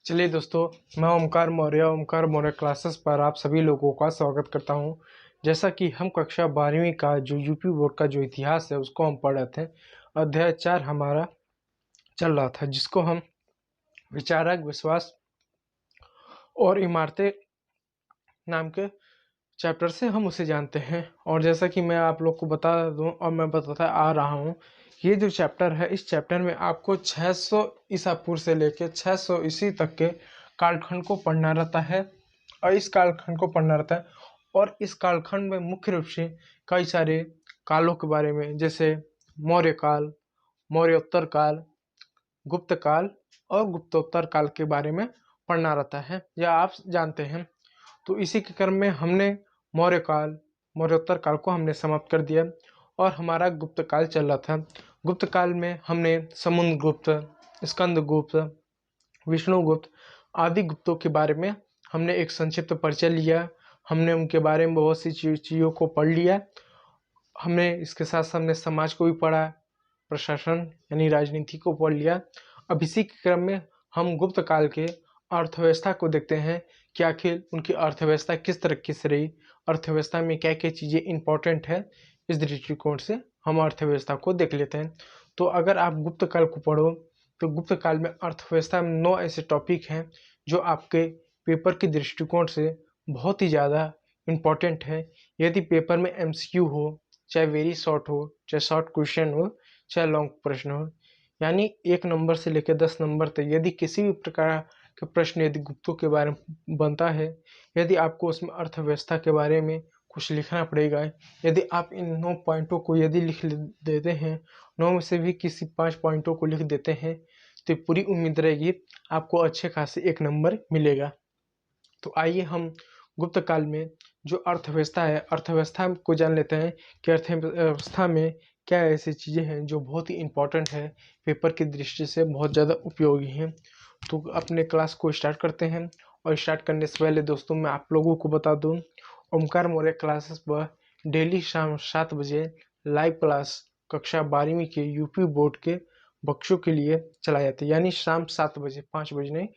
चलिए दोस्तों, मैं ओमकार मौर्य क्लासेस पर आप सभी लोगों का स्वागत करता हूं। जैसा कि हम कक्षा 12वीं का जो यूपी बोर्ड का जो इतिहास है उसको हम पढ़ रहे थे। अध्याय 4 हमारा चल रहा था, जिसको हम विचारक विश्वास और इमारतें नाम के चैप्टर से हम उसे जानते हैं। और जैसा कि मैं आप लोग को बता दूं और मैं बताता आ रहा हूं, ये जो चैप्टर है, इस चैप्टर में आपको 600 ईसा पूर्व से लेकर 600 ईस्वी तक के कालखंड को पढ़ना रहता है। और इस कालखंड को पढ़ना रहता है और इस कालखंड में मुख्य रूप से कई सारे कालों के बारे में, जैसे मौर्य काल, मौर्योत्तर काल, गुप्त काल और गुप्तोत्तर काल के बारे में पढ़ना रहता है, या आप जानते हैं। तो इसी के क्रम में हमने मौर्य काल, मौर्योत्तर काल को हमने समाप्त कर दिया और हमारा गुप्त काल चल रहा था। गुप्त काल में हमने समुद्रगुप्त, स्कंदगुप्त, विष्णुगुप्त आदि गुप्तों के बारे में हमने एक संक्षिप्त परिचय लिया। हमने उनके बारे में बहुत सी चीज़ों को पढ़ लिया। हमने इसके साथ हमने समाज को भी पढ़ा, प्रशासन यानी राजनीति को पढ़ लिया। अब इसी के क्रम में हम गुप्त काल के अर्थव्यवस्था को देखते हैं कि आखिर उनकी अर्थव्यवस्था किस तरीके से रही, अर्थव्यवस्था में क्या क्या चीज़ें इंपॉर्टेंट है। इस दृष्टिकोण से हम अर्थव्यवस्था को देख लेते हैं। तो अगर आप गुप्त काल को पढ़ो तो गुप्त काल में अर्थव्यवस्था में 9 ऐसे टॉपिक हैं जो आपके पेपर के दृष्टिकोण से बहुत ही ज़्यादा इम्पॉर्टेंट है। यदि पेपर में एमसीक्यू हो, चाहे वेरी शॉर्ट हो, चाहे शॉर्ट क्वेश्चन हो, चाहे लॉन्ग प्रश्न हो, यानी 1 नंबर से लेकर 10 नंबर तक यदि किसी भी प्रकार के प्रश्न यदि गुप्तों के बारे में बनता है, यदि आपको उसमें अर्थव्यवस्था के बारे में कुछ लिखना पड़ेगा, यदि आप इन 9 पॉइंटों को यदि लिख देते हैं, 9 में से भी किसी 5 पॉइंटों को लिख देते हैं, तो पूरी उम्मीद रहेगी आपको अच्छे खासे 1 नंबर मिलेगा। तो आइए हम गुप्त काल में जो अर्थव्यवस्था है, अर्थव्यवस्था को जान लेते हैं कि अर्थव्यवस्था में क्या ऐसी चीज़ें हैं जो बहुत ही इम्पोर्टेंट है, पेपर की दृष्टि से बहुत ज़्यादा उपयोगी हैं। तो अपने क्लास को स्टार्ट करते हैं। और स्टार्ट करने से पहले दोस्तों मैं आप लोगों को बता दूं, ओमकार मौर्य क्लासेस पर डेली शाम 7 बजे लाइव क्लास कक्षा 12वीं के यूपी बोर्ड के बच्चों के लिए चलाया जाता है। यानी शाम 7 बजे, 5 बजे नहीं,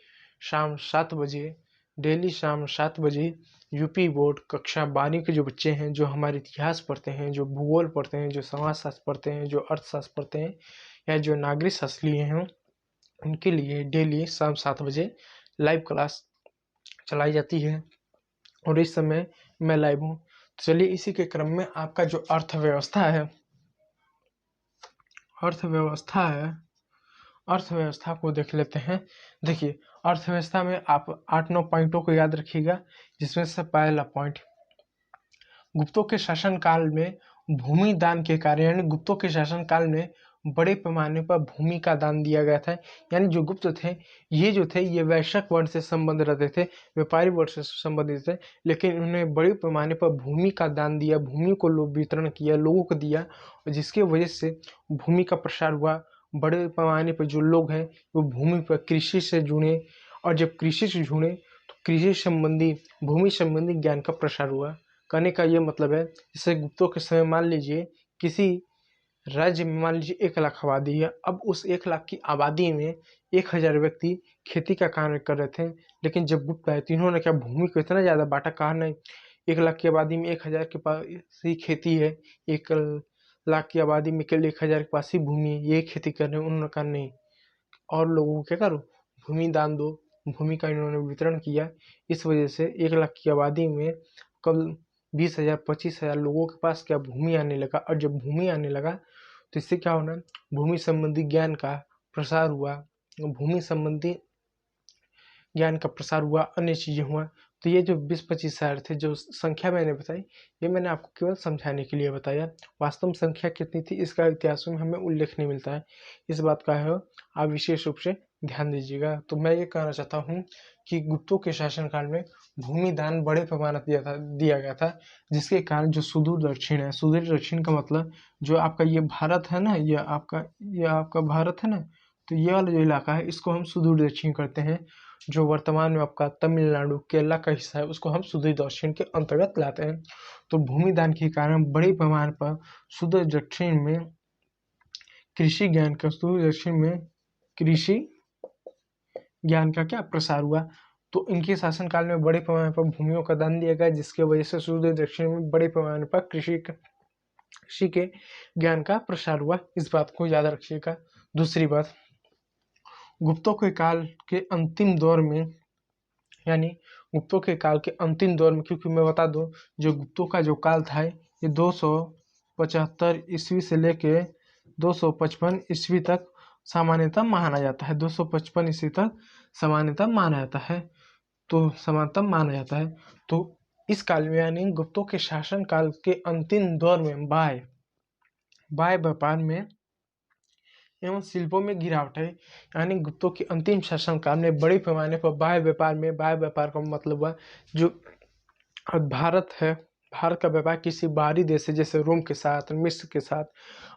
शाम 7 बजे, डेली शाम 7 बजे यूपी बोर्ड कक्षा 12वीं के जो बच्चे हैं, जो हमारे इतिहास पढ़ते हैं, जो भूगोल पढ़ते हैं, जो समाजशास्त्र पढ़ते हैं, जो अर्थशास्त्र पढ़ते हैं, या जो नागरिक शास्त्र लिए हैं, उनके लिए डेली शाम 7 बजे लाइव क्लास चलाई जाती है। और इस समय मैं लाइव हूँ। तो चलिए इसी के क्रम में आपका जो अर्थव्यवस्था को देख लेते हैं। देखिए, अर्थव्यवस्था में आप 8-9 पॉइंटों को याद रखिएगा, जिसमें से पहला पॉइंट, गुप्तों के शासनकाल में भूमि दान के कार्य, यानी गुप्तों के शासनकाल में बड़े पैमाने पर भूमि का दान दिया गया था। यानी जो गुप्त थे, ये वैश्य वर्ण से संबंध रखते थे, व्यापारी वर्ण से संबंधित थे, लेकिन उन्होंने बड़े पैमाने पर भूमि का दान दिया, भूमि को वितरण किया, लोगों को दिया, और जिसके वजह से भूमि का प्रसार हुआ। बड़े पैमाने पर जो लोग हैं वो भूमि पर कृषि से जुड़े, और जब कृषि से जुड़े तो कृषि संबंधी, भूमि संबंधी ज्ञान का प्रसार हुआ। कहने का ये मतलब है, जैसे गुप्तों के समय मान लीजिए किसी राज्य में मान लीजिए 1 लाख आबादी है। अब उस 1 लाख की आबादी में 1000 व्यक्ति खेती का कार्य कर रहे थे, लेकिन जब गुप्त आए तो इन्होंने क्या भूमि को इतना ज़्यादा बांटा, कहा नहीं 1 लाख की आबादी में 1000 के पास ही खेती है, 1 लाख की आबादी में केवल 1000 के पास ही भूमि है, ये खेती कर रहे हैं। उन्होंने कहा नहीं, और लोगों को क्या करो, भूमि दान दो। भूमि का इन्होंने वितरण किया। इस वजह से 1 लाख की आबादी में कल 20,000 25,000 लोगों के पास क्या भूमि आने लगा। और जब भूमि आने लगा तो इससे क्या होना, भूमि संबंधी ज्ञान का प्रसार हुआ, भूमि संबंधी ज्ञान का प्रसार हुआ, अन्य चीज़ें हुआ। तो ये जो 20-25 हज़ार थे, जो संख्या मैंने बताई, ये मैंने आपको केवल समझाने के लिए बताया। वास्तव में संख्या कितनी थी इसका इतिहासों में हमें उल्लेख नहीं मिलता है। इस बात का है आप विशेष रूप से ध्यान दीजिएगा। तो मैं ये कहना चाहता हूँ कि गुप्तों के शासनकाल में भूमि दान बड़े पैमाने पर दिया गया था, जिसके कारण जो सुदूर दक्षिण है, सुदूर दक्षिण का मतलब जो आपका ये भारत है ना, ये आपका भारत है ना, तो ये वाला जो इलाका है इसको हम सुदूर दक्षिण करते हैं। जो वर्तमान में आपका तमिलनाडु, केरला का हिस्सा है, उसको हम सुदूर दक्षिण के अंतर्गत लाते हैं। तो भूमि दान के कारण बड़े पैमाने पर सुदूर दक्षिण में कृषि ज्ञान का, सुदूर दक्षिण में कृषि ज्ञान का क्या प्रसार हुआ। तो इनके शासनकाल में बड़े पैमाने पर भूमियों का दान दिया गया, जिसके वजह से सूर्य दक्षिण में बड़े पैमाने पर कृषि के ज्ञान का प्रसार हुआ। इस बात को याद रखिएगा। दूसरी बात, गुप्तों के काल के अंतिम दौर में, यानी गुप्तों के काल के अंतिम दौर में, क्योंकि मैं बता दूं जो गुप्तों का जो काल था ये 275 ईस्वी से लेके 255 ईस्वी तक सामान्यतः माना जाता है। 255 ईस्वी तक सामान्यतः माना जाता है। तो इस काल में, यानी गुप्तों के शासन काल के अंतिम दौर में बाह्य व्यापार में एवं शिल्पों में गिरावट है। यानी गुप्तों के अंतिम शासन काल में बड़े पैमाने पर बाह्य व्यापार का मतलब हुआ जो भारत है, भारत का व्यापार किसी बाहरी देश से, जैसे रोम के साथ, मिस्र के साथ,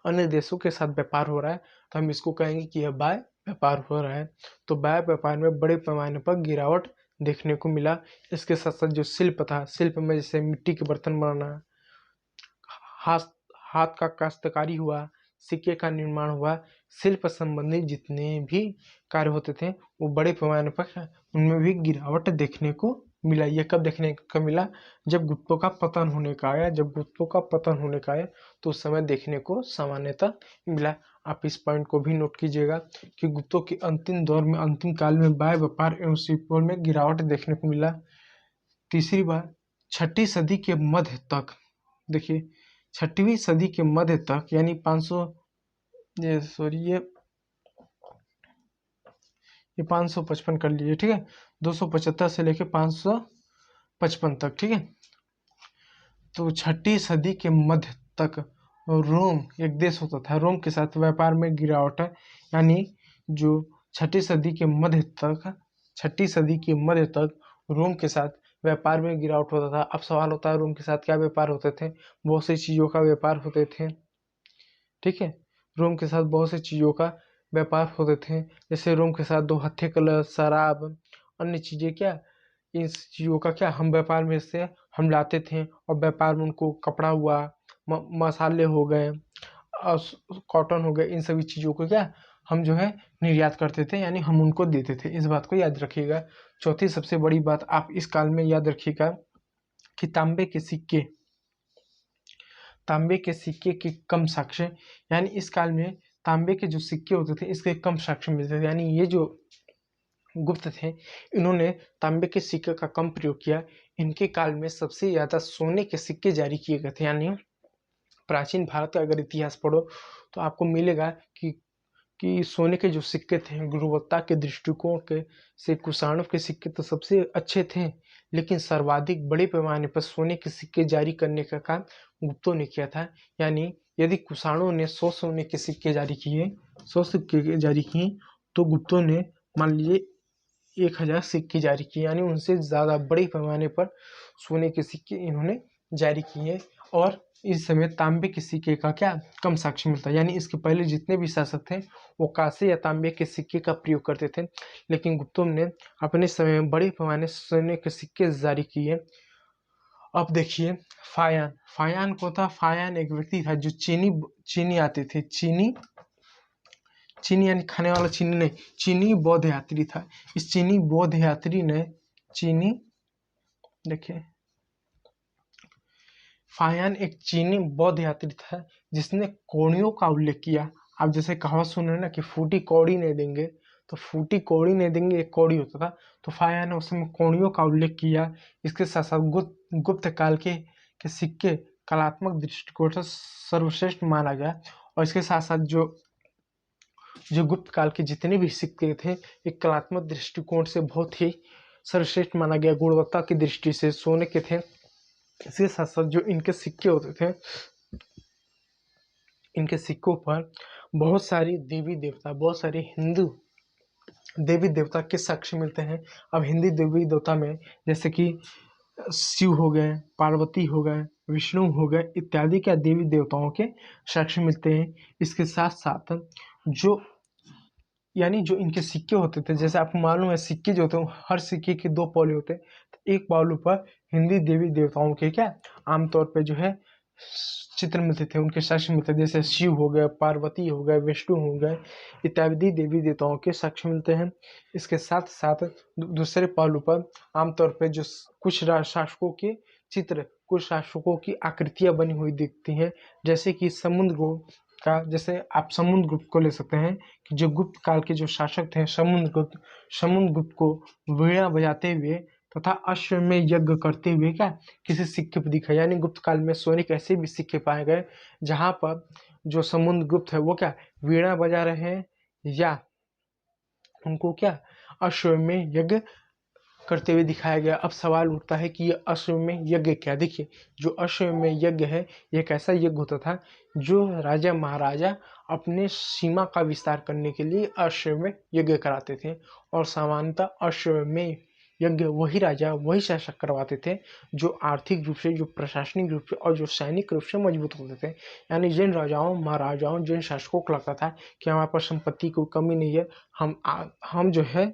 अन्य देशों के साथ व्यापार हो रहा है, तो हम इसको कहेंगे कि यह बाह्य व्यापार हो रहा है। तो बाह्य व्यापार में बड़े पैमाने पर गिरावट देखने को मिला। इसके साथ साथ जो शिल्प था, शिल्प में जैसे मिट्टी के बर्तन बनाना, हाथ का काश्तकारी हुआ, सिक्के का निर्माण हुआ, शिल्प संबंधी जितने भी कार्य होते थे वो बड़े पैमाने पर उनमें भी गिरावट देखने को मिला। यह कब देखने को मिला? जब गुप्तों का पतन होने का आया। तो उस समय देखने को सामान्यतः मिला। आप इस पॉइंट को भी नोट कीजिएगा कि गुप्तों के अंतिम दौर में, अंतिम काल में बाह्य व्यापार एवं शिल्पों में गिरावट देखने को मिला। तीसरी बात, 6वीं सदी के मध्य तक, देखिए 6वीं सदी के मध्य तक, यानी 555 कर लीजिए, ठीक है, 275 से लेके 555 तक, ठीक है। तो 6वीं सदी के मध्य तक रोम एक देश होता था, रोम के साथ व्यापार में गिरावट है। यानी जो 6वीं सदी के मध्य तक रोम के साथ व्यापार में गिरावट होता था। अब सवाल होता है रोम के साथ क्या व्यापार होते थे? बहुत सी चीज़ों का व्यापार होते थे, ठीक है। रोम के साथ बहुत सी चीज़ों का व्यापार होते थे, जैसे रोम के साथ 2 हत्थे कलश, शराब, अन्य चीज़ें, क्या इन चीज़ों का क्या हम व्यापार में से हम लाते थे, और व्यापार में उनको कपड़ा हुआ, मसाले हो गए, कॉटन हो गए, इन सभी चीज़ों को क्या हम जो है निर्यात करते थे, यानी हम उनको देते थे। इस बात को याद रखिएगा। चौथी सबसे बड़ी बात आप इस काल में याद रखिएगा कि तांबे के सिक्के के कम साक्ष्य, यानी इस काल में तांबे के जो सिक्के होते थे इसके कम साक्ष्य मिलते थे। यानी ये जो गुप्त थे इन्होंने तांबे के सिक्के का कम प्रयोग किया। इनके काल में सबसे ज़्यादा सोने के सिक्के जारी किए गए थे। यानी प्राचीन भारत का अगर इतिहास पढ़ो तो आपको मिलेगा कि सोने के जो सिक्के थे, गुणवत्ता के दृष्टिकोण के से कुषाणों के सिक्के तो सबसे अच्छे थे, लेकिन सर्वाधिक बड़े पैमाने पर सोने के सिक्के जारी करने का काम गुप्तों ने किया था। यानी यदि कुषाणों ने 100 सोने के सिक्के जारी किए तो गुप्तों ने मान लीजिए 1000 सिक्के जारी किए, यानी उनसे ज़्यादा बड़े पैमाने पर सोने के सिक्के इन्होंने जारी किए। और इस समय तांबे के सिक्के का क्या कम साक्ष्य मिलता है। यानी इसके पहले जितने भी शासक थे वो कांसे या तांबे के सिक्के का प्रयोग करते थे, लेकिन गुप्तों ने अपने समय में बड़े पैमाने सोने के सिक्के जारी किए। अब देखिए फायान को था, फायान एक व्यक्ति था जो चीनी आते थे, चीनी यानी खाने वाला चीनी नहीं, चीनी बौद्ध यात्री था। इस चीनी बौद्ध यात्री ने देखिए फायान एक चीनी बौद्ध यात्री था जिसने कौड़ियों का उल्लेख किया। आप जैसे कहावत सुन रहे हैं ना कि फूटी कौड़ी नहीं देंगे, तो फूटी कौड़ी नहीं देंगे एक कौड़ी होता था। तो फायान ने उसमें कौड़ियों का उल्लेख किया। इसके साथ साथ गुप्त काल के सिक्के कलात्मक दृष्टिकोण से सर्वश्रेष्ठ माना गया। और इसके साथ साथ जो गुप्त काल के जितने भी सिक्के थे एक कलात्मक दृष्टिकोण से बहुत ही सर्वश्रेष्ठ माना गया, गुणवत्ता की दृष्टि से सोने के थे। इसके साथ साथ जो इनके सिक्के होते थे, इनके सिक्कों पर बहुत सारी बहुत सारे हिंदू देवी देवता के साक्ष्य मिलते हैं। अब हिंदी देवी देवता में जैसे कि शिव हो गए, पार्वती हो गए, विष्णु हो गए इत्यादि क्या देवी देवताओं के साक्ष्य मिलते हैं। इसके साथ साथ जो इनके सिक्के होते थे, जैसे आपको मालूम है सिक्के जो होते हैं हर सिक्के के 2 पहलू होते हैं। तो एक पहलू पर हिंदी देवी देवताओं के क्या आमतौर पे जो है चित्र मिलते थे, उनके साक्ष्य मिलते थे, जैसे शिव हो गए, पार्वती हो गए, विष्णु हो गए, इत्यादि देवी देवताओं के साक्ष्य मिलते हैं। इसके साथ साथ दूसरे पहलू पर आमतौर पर जो कुछ शासकों के चित्र, कुछ शासकों की आकृतियां बनी हुई दिखती हैं, जैसे कि समुद्रगुप्त का, जैसे आप समुद्रगुप्त को ले सकते हैं कि जो गुप्त काल के जो शासक थे समुद्रगुप्त को वीणा बजाते हुए तथा अश्वमेध यज्ञ करते हुए क्या किसी सिक्के पर दिखा, यानी गुप्त काल में सोने के ऐसे भी सिक्के पाए गए जहां पर जो समुद्रगुप्त है वो क्या वीणा बजा रहे हैं या उनको क्या अश्वमेध यज्ञ करते हुए दिखाया गया। अब सवाल उठता है कि ये अश्वमेध यज्ञ क्या। देखिए, जो अश्वमेध यज्ञ है ये एक ऐसा यज्ञ होता था जो राजा महाराजा अपने सीमा का विस्तार करने के लिए अश्वमेध यज्ञ कराते थे, और सामान्यतः अश्वमेध यज्ञ वही राजा वही शासक करवाते थे जो आर्थिक रूप से, जो प्रशासनिक रूप से और जो सैनिक रूप से मजबूत होते थे। यानी जिन राजाओं महाराजाओं, जिन शासकों को लगता था कि हमारे पास संपत्ति की कोई कमी नहीं है, हम जो है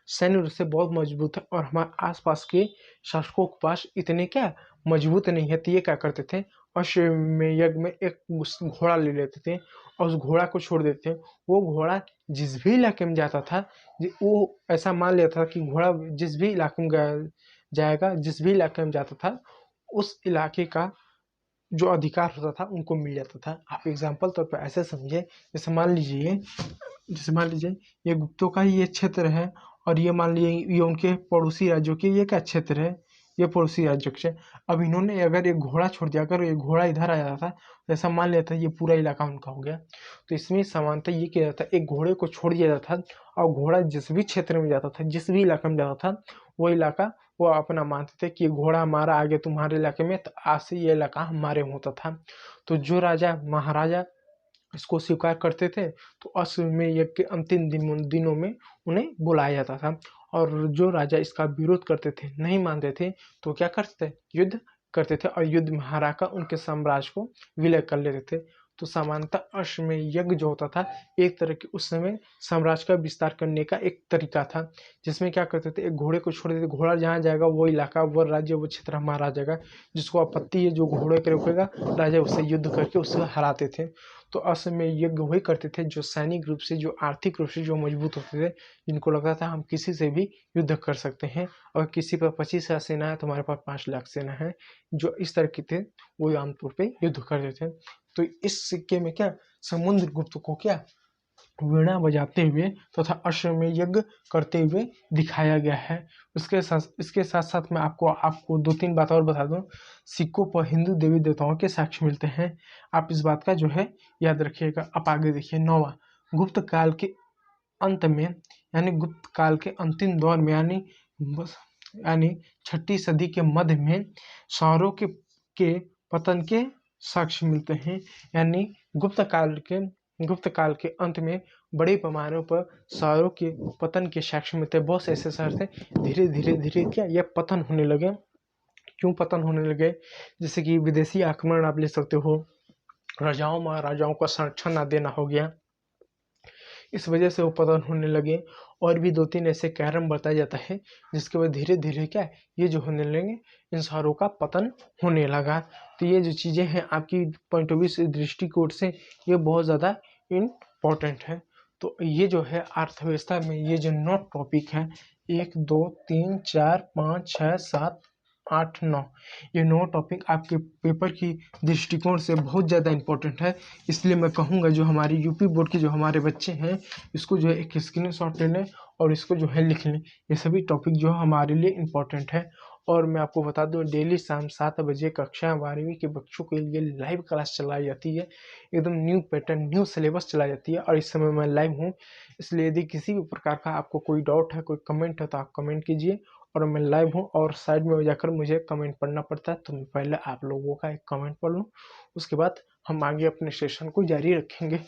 सैन्य रूप से बहुत मजबूत है और हमारे आसपास के शासकों के पास इतने क्या मजबूत नहीं है, तो ये क्या करते थे अश्वमेध यज्ञ में एक घोड़ा ले लेते थे और उस घोड़ा को छोड़ देते थे। वो घोड़ा जिस भी इलाके में जाता था, वो ऐसा मान लेता था कि घोड़ा जिस भी इलाके में जाएगा, जिस भी इलाके में जाता था, उस इलाके का जो अधिकार होता था उनको मिल जाता था। आप एग्जाम्पल तौर पर ऐसे समझे, जैसे मान लीजिए ये गुप्तों का ही ये क्षेत्र है और ये मान लीजिए ये उनके पड़ोसी राज्यों के ये क्या क्षेत्र है, ये पड़ोसी राज्यों के। अब इन्होंने अगर एक घोड़ा छोड़ दिया, अगर ये घोड़ा इधर आ जाता था तो ऐसा मान लेता है ये पूरा इलाका उनका हो गया। तो इसमें समानता ये किया जाता है, एक घोड़े को छोड़ दिया जाता था और घोड़ा जिस भी क्षेत्र में जाता था, जिस भी इलाके में जाता था, वो इलाका वो अपना मानते थे कि घोड़ा हमारा आगे तुम्हारे इलाके में, तो आज से ये इलाका हमारे में होता था। तो जो राजा महाराजा इसको स्वीकार करते थे तो अश्वमेध यज्ञ के अंतिम दिनों में उन्हें बुलाया जाता था, और जो राजा इसका विरोध करते थे, नहीं मानते थे, तो क्या करते युद्ध करते थे और युद्ध में हराकर उनके साम्राज्य को विलय कर लेते थे। तो सामान्यतः अश्वमेध यज्ञ जो होता था एक तरह के उस समय साम्राज्य का विस्तार करने का एक तरीका था, जिसमें क्या करते थे एक घोड़े को छोड़ देते, घोड़ा जहाँ जाएगा वो इलाका, वो राज्य, वो क्षेत्र हमारा आ जाएगा। जिसको आपत्ति है जो घोड़े पे रोकेगा, राजा उससे युद्ध करके उससे हराते थे। तो अश्वमेध यज्ञ वही करते थे जो सैनिक रूप से, जो आर्थिक रूप से जो मजबूत होते थे, जिनको लगता था हम किसी से भी युद्ध कर सकते हैं, और किसी पर 25,000 सेना है तो हमारे पास 5 लाख सेना है, जो इस तरह के थे, वो आमतौर पे युद्ध करते थे। तो इस सिक्के में क्या समुद्रगुप्त को क्या वीणा बजाते हुए तथा अश्वमेध यज्ञ करते हुए दिखाया गया है। इसके साथ साथ मैं आपको 2-3 बात और बता दूं। सिक्कों पर हिंदू देवी देवताओं के साक्ष्य मिलते हैं, आप इस बात का जो है याद रखिएगा। आप आगे देखिए 9वां, गुप्त काल के अंत में, यानी गुप्त काल के अंतिम दौर में, यानी 6ठी सदी के मध्य में सौरों के पतन के साक्ष्य मिलते हैं। यानी गुप्त काल के अंत में बड़े पैमानों पर शहरों के पतन के साक्ष्य मिलते हैं। बहुत से ऐसे शहर थे धीरे धीरे क्या यह पतन होने लगे। क्यों पतन होने लगे? जैसे कि विदेशी आक्रमण आप ले सकते हो, राजाओं महाराजाओं का संरक्षण न देना हो गया, इस वजह से वो पतन होने लगे। और भी 2-3 ऐसे कारण बताया जाता है जिसके बाद धीरे धीरे क्या ये जो होने लगे, इन शहरों का पतन होने लगा। तो ये जो चीज़ें हैं आपकी पॉइंट ऑफ व्यू से, दृष्टिकोण से, ये बहुत ज़्यादा इम्पोर्टेंट है। तो ये जो है अर्थव्यवस्था में ये जो 9 टॉपिक है, 1 2 3 4 5 6 7 8 9, ये 9 टॉपिक आपके पेपर की दृष्टिकोण से बहुत ज़्यादा इम्पोर्टेंट है। इसलिए मैं कहूँगा जो हमारी यूपी बोर्ड के जो हमारे बच्चे हैं, इसको जो है एक स्क्रीनशॉट ले लें और इसको जो है लिख लें। ये सभी टॉपिक जो हमारे लिए इम्पोर्टेंट है। और मैं आपको बता दूं डेली शाम 7 बजे कक्षा 12वीं के बच्चों के लिए लाइव क्लास चलाई जाती है, एकदम न्यू पैटर्न, न्यू सिलेबस चलाई जाती है, और इस समय मैं लाइव हूँ। इसलिए यदि किसी भी प्रकार का आपको कोई डाउट है, कोई कमेंट है, तो आप कमेंट कीजिए। और मैं लाइव हूँ और साइड में जाकर मुझे कमेंट पढ़ना पड़ता है, तो मैं पहले आप लोगों का एक कमेंट पढ़ लूँ, उसके बाद हम आगे अपने सेशन को जारी रखेंगे।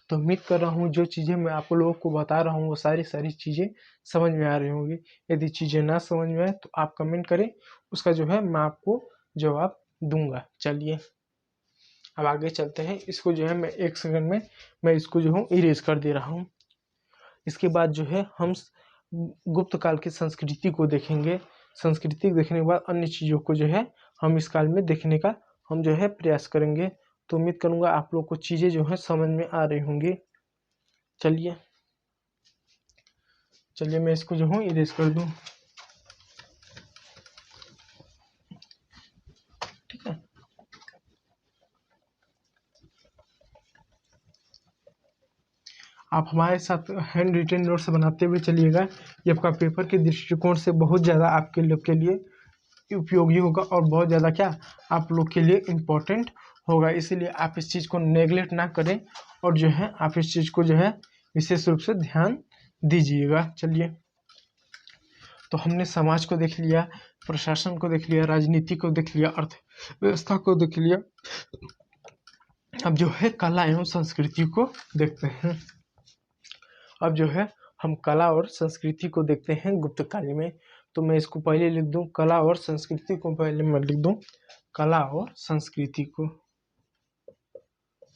तो उम्मीद कर रहा हूँ जो चीज़ें मैं आप लोगों को बता रहा हूँ वो सारी चीज़ें समझ में आ रही होंगी। यदि चीज़ें ना समझ में आए तो आप कमेंट करें, उसका जो है मैं आपको जवाब दूंगा। चलिए अब आगे चलते हैं। इसको जो है मैं 1 सेकंड में मैं इसको जो हूँ इरेज कर दे रहा हूँ। इसके बाद जो है हम गुप्त काल की संस्कृति को देखेंगे। संस्कृति देखने के बाद अन्य चीज़ों को जो है हम इस काल में देखने का हम जो है प्रयास करेंगे। तो उम्मीद करूँगा आप लोग को चीज़ें जो है समझ में आ रही होंगी। चलिए मैं इसको जो हूँ इरेज कर दूँ, ठीक है। आप हमारे साथ हैंड रिटेन नोट्स बनाते हुए चलिएगा। ये आपका पेपर के दृष्टिकोण से बहुत ज़्यादा आपके लोग के लिए उपयोगी होगा और बहुत ज़्यादा क्या आप लोग के लिए इम्पोर्टेंट होगा। इसीलिए आप इस चीज़ को नेगलेक्ट ना करें और जो है आप इस चीज़ को जो है विशेष रूप से ध्यान दीजिएगा। चलिए, तो हमने समाज को देख लिया, प्रशासन को देख लिया, राजनीति को देख लिया, अर्थव्यवस्था को देख लिया। अब जो है कला एवं संस्कृति को देखते हैं। अब जो है हम कला और संस्कृति को देखते हैं गुप्त काल में। तो मैं इसको पहले लिख दूं, कला और संस्कृति को पहले मैं लिख दूं, कला और संस्कृति को,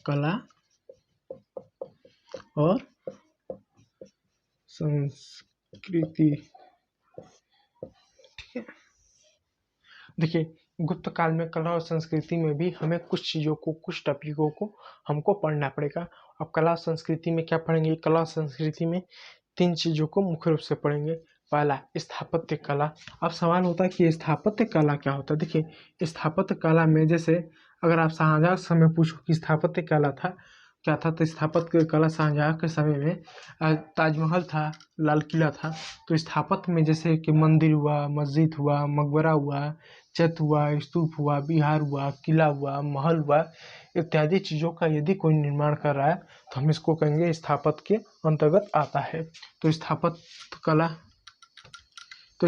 कला और संस्कृति, ठीक है। देखिए, गुप्त काल में कला और संस्कृति में भी हमें कुछ चीज़ों को, कुछ टॉपिकों को हमको पढ़ना पड़ेगा। अब कला और संस्कृति में क्या पढ़ेंगे? कला और संस्कृति में 3 चीज़ों को मुख्य रूप से पढ़ेंगे। पहला, स्थापत्य कला। अब सवाल होता है कि स्थापत्य कला क्या होता है? देखिए, स्थापत्य कला में जैसे अगर आप शाहजहाँ से मैं पूछूं कि स्थापत्य कला था क्या था, तो स्थापत्य कला शाहजहाँ के समय में ताजमहल था, लाल किला था। तो स्थापत्य में जैसे कि मंदिर हुआ, मस्जिद हुआ, मकबरा हुआ, चर्च हुआ, स्तूप हुआ, विहार हुआ, किला हुआ, महल हुआ, इत्यादि चीज़ों का यदि कोई निर्माण कर रहा है तो हम इसको कहेंगे स्थापत्य के अंतर्गत आता है। तो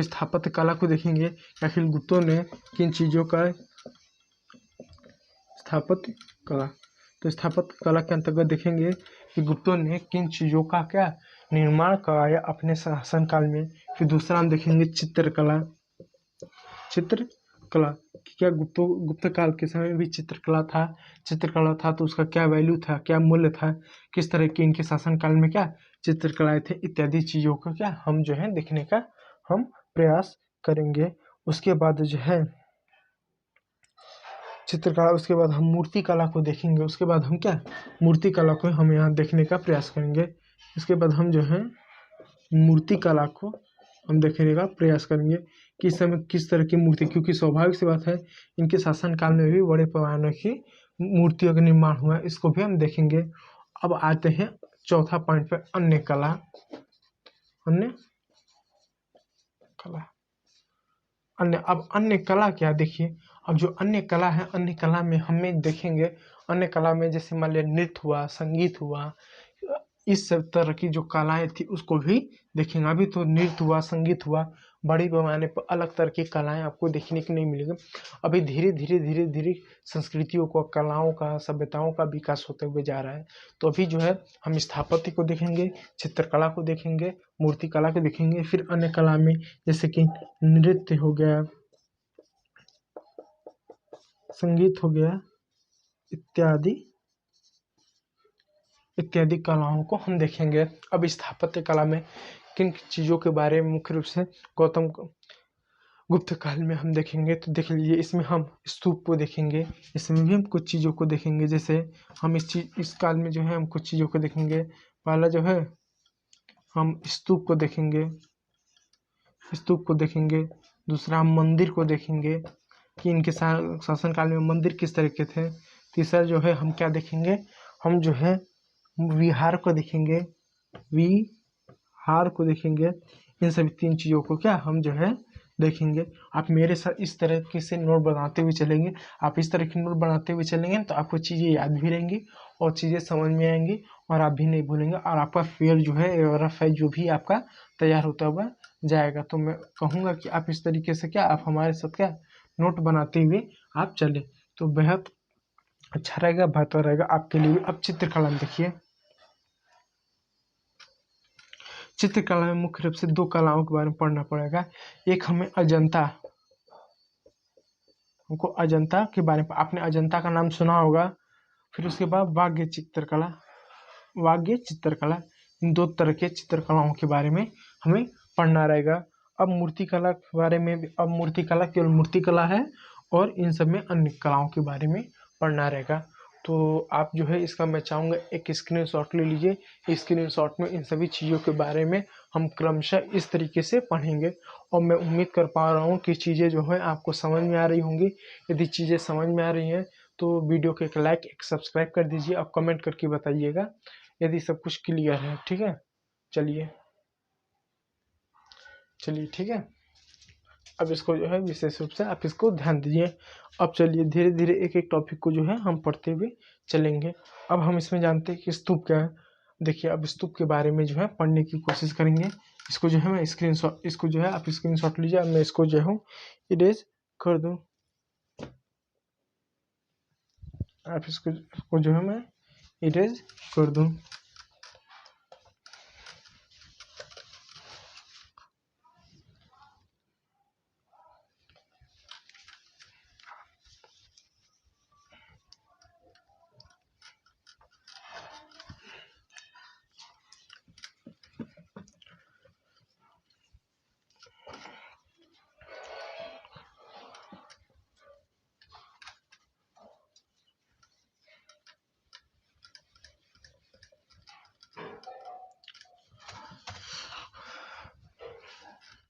स्थापत्य कला को देखेंगे कि आखिर गुप्तों ने किन चीज़ों का स्थापत्य कला, तो स्थापत्य कला के अंतर्गत देखेंगे कि गुप्तों ने किन चीज़ों का क्या निर्माण कराया अपने शासन काल में। फिर दूसरा हम देखेंगे चित्रकला। चित्रकला क्या गुप्त काल के समय में भी चित्रकला था तो उसका क्या वैल्यू था, क्या मूल्य था, किस तरह की इनके शासन काल में क्या चित्रकलाएं थे, इत्यादि चीज़ों का क्या हम जो है देखने का हम प्रयास करेंगे। उसके बाद जो है चित्रकला, उसके बाद हम मूर्ति कला को देखेंगे। उसके बाद हम क्या मूर्ति कला को हम यहाँ देखने का प्रयास करेंगे। इसके बाद हम जो है मूर्ति कला को हम देखने का प्रयास करेंगे कि इस समय किस तरह की मूर्ति, क्योंकि स्वाभाविक सी बात है इनके शासन काल में भी बड़े पैमाने की मूर्तियों का निर्माण हुआ, इसको भी हम देखेंगे। अब आते हैं चौथा पॉइंट पे, अन्य कला। अब अन्य कला क्या, देखिए अब जो अन्य कला है, अन्य कला में हमें देखेंगे, अन्य कला में जैसे मान लिया नृत्य हुआ, संगीत हुआ, इस सब तरह की जो कलाएं थी उसको भी देखेंगे। अभी तो नृत्य हुआ, संगीत हुआ, बड़ी पैमाने पर अलग तरह की कलाएं आपको देखने को नहीं मिलेगी। अभी धीरे धीरे संस्कृतियों को, कलाओं का, सभ्यताओं का विकास होते हुए जा रहा है। तो अभी जो है हम स्थापत्य को देखेंगे, चित्रकला को देखेंगे, मूर्ति कला को देखेंगे। फिर अन्य कला में जैसे कि नृत्य हो गया, संगीत हो गया, इत्यादि कलाओं को हम देखेंगे। अब स्थापत्य कला में किन चीज़ों के बारे में मुख्य रूप से गौतम गुप्त काल में हम देखेंगे, तो देख लीजिए इसमें हम स्तूप को देखेंगे, इसमें भी हम कुछ चीज़ों को देखेंगे। जैसे हम इस काल में जो है हम कुछ चीज़ों को देखेंगे। पहला जो है हम स्तूप को देखेंगे, दूसरा हम मंदिर को देखेंगे कि इनके शासन काल में मंदिर किस तरह के थे। तीसरा जो है हम क्या देखेंगे, हम जो है विहार को देखेंगे, इन सभी 3 चीज़ों को क्या हम जो है देखेंगे। आप मेरे साथ इस तरह से नोट बनाते हुए चलेंगे। आप इस तरह की नोट बनाते हुए चलेंगे तो आपको चीज़ें याद भी रहेंगी और चीज़ें समझ में आएंगी और आप भी नहीं भूलेंगे, और आपका फेयर जो है रफ है जो भी आपका तैयार होता हुआ जाएगा। तो मैं कहूँगा कि आप इस तरीके से क्या आप हमारे साथ क्या नोट बनाते हुए आप चले तो बेहद अच्छा रहेगा, बेहतर रहेगा आपके लिए। अब चित्रकला में देखिए, चित्रकला में मुख्य रूप से 2 कलाओं के बारे में पढ़ना पड़ेगा। एक हमें अजंता के बारे में, आपने अजंता का नाम सुना होगा। फिर उसके बाद वाग्य चित्रकला, इन 2 तरह के चित्रकलाओं के बारे में हमें पढ़ना रहेगा। अब मूर्ति कला के बारे में, अब मूर्ति कला केवल मूर्ति कला है और इन सब में अन्य कलाओं के बारे में पढ़ना रहेगा। तो आप जो है इसका मैं चाहूँगा एक स्क्रीनशॉट ले लीजिए। स्क्रीनशॉट में इन सभी चीज़ों के बारे में हम क्रमशः इस तरीके से पढ़ेंगे और मैं उम्मीद कर पा रहा हूँ कि चीज़ें जो है आपको समझ में आ रही होंगी। यदि चीज़ें समझ में आ रही हैं तो वीडियो को एक लाइक, एक सब्सक्राइब कर दीजिए। आप कमेंट करके बताइएगा यदि सब कुछ क्लियर है। ठीक है, चलिए ठीक है। अब इसको जो है विशेष रूप से आप इसको ध्यान दीजिए। अब चलिए धीरे धीरे एक एक टॉपिक को जो है हम पढ़ते हुए चलेंगे। अब हम इसमें जानते हैं कि स्तूप क्या है। देखिए, अब स्तूप के बारे में जो है पढ़ने की कोशिश करेंगे। इसको जो है मैं स्क्रीनशॉट, इसको जो है आप स्क्रीनशॉट लीजिए। अब मैं इसको जो हूँ इरेज कर दूँ। आप इसको जो है मैं इरेज कर दूँ।